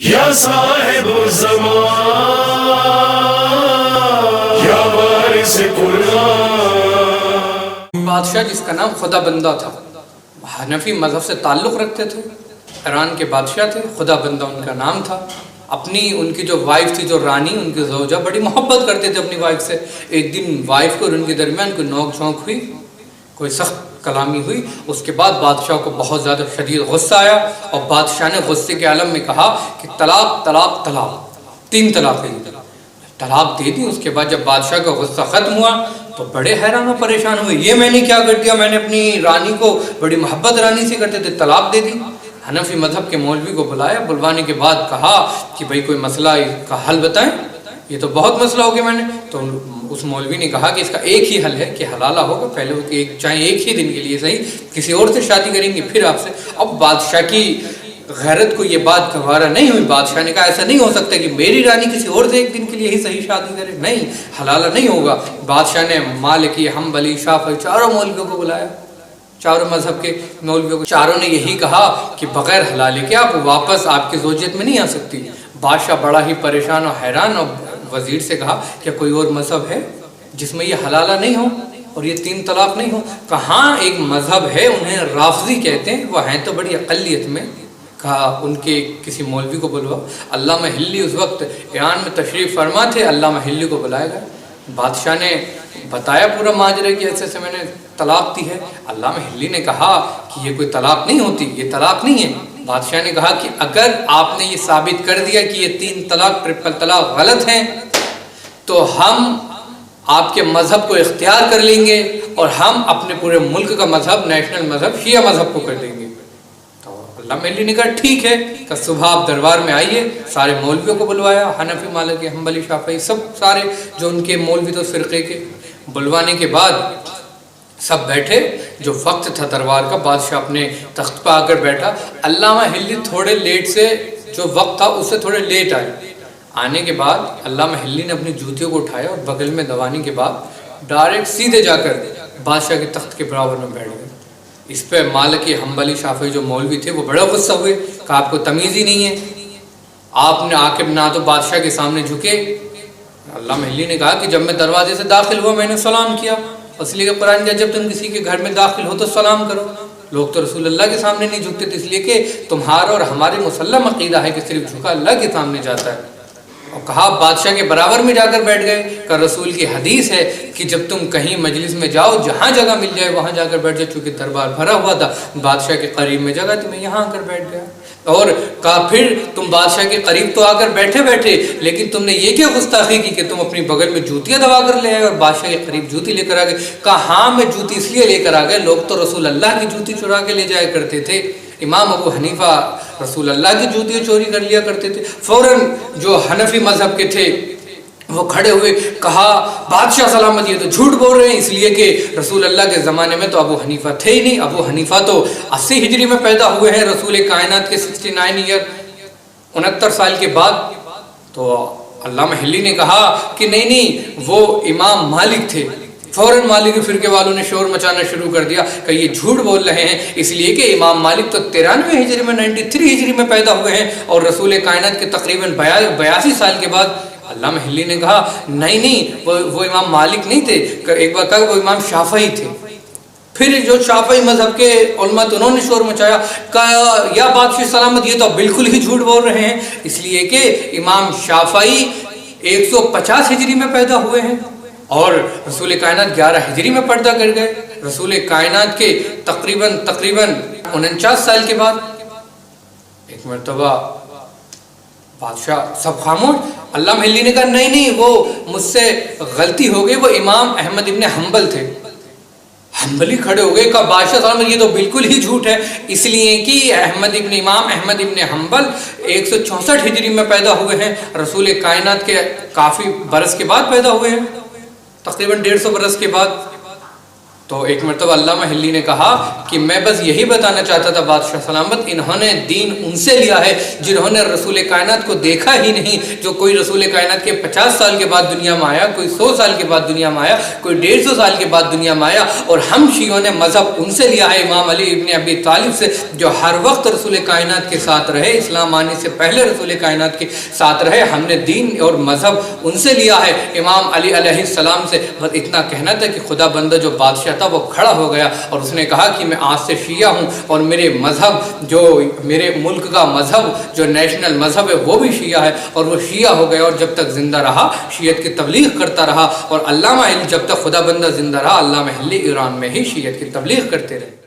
یا صاحب الزمان یا وارث قرآن۔ بادشاہ جس کا نام خدا بندہ تھا، حنفی مذہب سے تعلق رکھتے تھے، ایران کے بادشاہ تھے، خدا بندہ ان کا نام تھا۔ ان کی جو وائف تھی، جو رانی، ان کی زوجہ، بڑی محبت کرتے تھے اپنی وائف سے۔ ایک دن وائف کو اور ان کے درمیان کوئی نوک جھونک ہوئی، کوئی سخت کلامی ہوئی۔ اس کے بعد بادشاہ کو بہت زیادہ شدید غصہ آیا اور بادشاہ نے غصے کے عالم میں کہا کہ طلاق طلاق طلاق، 3 طلاقیں طلاق دے دی۔ اس کے بعد جب بادشاہ کا غصہ ختم ہوا تو بڑے حیران و پریشان ہوئے، یہ میں نے کیا کر دیا؟ میں نے اپنی رانی کو، بڑی محبت رانی سے کرتے تھے، طلاق دے دی۔ حنفی مذہب کے مولوی کو بلایا، بلوانے کے بعد کہا کہ بھئی کوئی مسئلہ کا حل بتائیں، یہ تو بہت مسئلہ ہو گیا۔ میں نے تو اس مولوی نے کہا کہ اس کا ایک ہی حل ہے کہ حلالہ ہوگا، پہلے وہ چاہے ایک ہی دن کے لیے صحیح کسی اور سے شادی کریں گے پھر آپ سے۔ اب بادشاہ کی غیرت کو یہ بات گوارا نہیں ہوئی۔ بادشاہ نے کہا ایسا نہیں ہو سکتا کہ میری رانی کسی اور سے ایک دن کے لیے ہی صحیح شادی کرے، نہیں، حلالہ نہیں ہوگا۔ بادشاہ نے مالکی، حنبلی، شافعی چاروں مولویوں کو بلایا، چاروں مذہب کے مولویوں کو۔ چاروں نے یہی کہا کہ بغیر حلالے کے آپ واپس آپ کی زوجیت میں نہیں آ سکتی۔ بادشاہ بڑا ہی پریشان اور حیران، اور وزیر سے کہا کہ کوئی اور مذہب ہے جس میں یہ حلالہ نہیں ہو اور یہ 3 طلاق نہیں ہو؟ کہاں ایک مذہب ہے، انہیں رافضی کہتے ہیں، وہ ہیں تو بڑی اقلیت میں۔ کہا ان کے کسی مولوی کو بلوا۔ علامہ حلی اس وقت ایران میں تشریف فرما تھے، علامہ حلی کو بلایا گیا۔ بادشاہ نے بتایا پورا ماجرا کہ ایسے ایسے میں نے طلاق دی ہے۔ علامہ حلی نے کہا کہ یہ کوئی طلاق نہیں ہوتی، یہ طلاق نہیں ہے۔ بادشاہ نے کہا کہ اگر آپ نے یہ ثابت کر دیا کہ یہ 3 طلاق، ٹرپل طلاق غلط ہیں، تو ہم آپ کے مذہب کو اختیار کر لیں گے اور ہم اپنے پورے ملک کا مذہب، نیشنل مذہب، شیعہ مذہب کو کر دیں گے۔ تو علامہ حلی نے کہا ٹھیک ہے، کہ صبح آپ دربار میں آئیے۔ سارے مولویوں کو بلوایا، حنفی، مالکی، حنبلی، شافعی، سب سارے جو ان کے مولوی تو فرقے کے۔ بلوانے کے بعد سب بیٹھے، جو وقت تھا دربار کا، بادشاہ اپنے تخت پہ آ کر بیٹھا۔ علامہ حلی تھوڑے لیٹ سے، جو وقت تھا اس سے تھوڑے لیٹ آئے۔ آنے کے بعد علامہ حلی نے اپنی جوتیوں کو اٹھایا اور بغل میں دبانے کے بعد ڈائریکٹ سیدھے جا کر بادشاہ کے تخت کے برابر میں بیٹھ گئے۔ اس پہ مالکی، حنبلی، شافعی جو مولوی تھے وہ بڑا غصہ ہوئے، کہ آپ کو تمیز ہی نہیں ہے، آپ نے آ کے نہ تو بادشاہ کے سامنے جھکے۔ علامہ حلی نے کہا کہ جب میں دروازے سے داخل ہوا میں نے سلام کیا، اس لیے کہ قرآن کہا جب تم کسی کے گھر میں داخل ہو تو سلام کرو۔ لوگ تو رسول اللہ کے سامنے نہیں جھکتے تھے، اس لیے کہ تمہارا اور ہمارے مسلم عقیدہ ہے کہ صرف جھکا اللہ کے سامنے جاتا ہے۔ اور کہا بادشاہ کے برابر میں جا کر بیٹھ گئے، کہ رسول کی حدیث ہے کہ جب تم کہیں مجلس میں جاؤ، جہاں جگہ مل جائے وہاں جا کر بیٹھ جاؤ، چونکہ دربار بھرا ہوا تھا، بادشاہ کے قریب میں جگہ تھی، میں یہاں آ کر بیٹھ گیا۔ اور کہا پھر تم بادشاہ کے قریب تو آ کر بیٹھے لیکن تم نے یہ کیا گستاخی کی کہ تم اپنی بغل میں جوتیاں دبا کر لے آئے اور بادشاہ کے قریب جوتی لے کر آ گئے؟ کہا ہاں میں جوتی اس لیے لے کر آ گئے، لوگ تو رسول اللہ کی جوتی چرا کے لے جایا کرتے تھے، امام ابو حنیفہ رسول اللہ کی جوتیاں چوری کر لیا کرتے تھے۔ فوراً جو حنفی مذہب کے تھے وہ کھڑے ہوئے، کہا بادشاہ سلامت یہ تو جھوٹ بول رہے ہیں، اس لیے کہ رسول اللہ کے زمانے میں تو ابو حنیفہ تھے ہی نہیں، ابو حنیفہ تو 80 ہجری میں پیدا ہوئے ہیں، رسول کائنات کے 69 ایئر 69 سال کے بعد۔ تو علامہ حلی نے کہا کہ نہیں وہ امام مالک تھے۔ فوراً مالکی فرقے والوں نے شور مچانا شروع کر دیا کہ یہ جھوٹ بول رہے ہیں، اس لیے کہ امام مالک تو 93 ہجری میں 93 ہجری میں پیدا ہوئے ہیں اور رسول کائنات کے تقریباً 82 سال کے بعد۔ علامہ حلی نے کہا نہیں وہ امام مالک نہیں تھے، ایک بار کہا وہ امام شافعی تھے۔ پھر جو شافعی مذہب کے علماء تو انہوں نے شور مچایا، کہا یا بادشاہ سلامت یہ تو بالکل ہی جھوٹ بول رہے ہیں، اس لیے کہ امام شافعی 150 ہجری میں پیدا ہوئے ہیں اور رسول کائنات 11 ہجری میں پردہ کر گئے، رسول کائنات کے تقریباً 49 سال کے بعد۔ ایک مرتبہ بادشاہ سب خاموش۔ علامہ حلی نے کہا نہیں وہ مجھ سے غلطی ہو گئی، وہ امام احمد ابن حنبل تھے۔ حنبلی کھڑے ہو گئے، کہا بادشاہ سلامت یہ تو بالکل ہی جھوٹ ہے، اس لیے کہ امام احمد ابن حنبل 164 ہجری میں پیدا ہوئے ہیں، رسول کائنات کے کافی برس کے بعد پیدا ہوئے ہیں، تقریباً 150 برس کے بعد۔ تو ایک مرتبہ علامہ حلی نے کہا کہ میں بس یہی بتانا چاہتا تھا بادشاہ سلامت، انہوں نے دین ان سے لیا ہے جنہوں نے رسول کائنات کو دیکھا ہی نہیں، جو کوئی رسول کائنات کے 50 سال کے بعد دنیا میں آیا، کوئی 100 سال کے بعد دنیا میں آیا، کوئی 150 سال کے بعد دنیا میں آیا، اور ہم شیعوں نے مذہب ان سے لیا ہے، امام علی ابن ابی طالب سے، جو ہر وقت رسول کائنات کے ساتھ رہے، اسلام آنے سے پہلے رسول کائنات کے ساتھ رہے، ہم نے دین اور مذہب ان سے لیا ہے، امام علی علیہ السلام سے۔ بس اتنا کہنا تھا کہ خدا بندہ جو بادشاہ تھا وہ کھڑا ہو گیا اور اس نے کہا کہ میں آج سے شیعہ ہوں، اور میرے مذہب، جو میرے ملک کا مذہب، جو نیشنل مذہب ہے، وہ بھی شیعہ ہے، اور وہ شیعہ ہو گیا، اور جب تک زندہ رہا شیعت کی تبلیغ کرتا رہا، اور علامہ حلی جب تک خدا بندہ زندہ رہا علامہ حلی ایران میں ہی شیعت کی تبلیغ کرتے رہے۔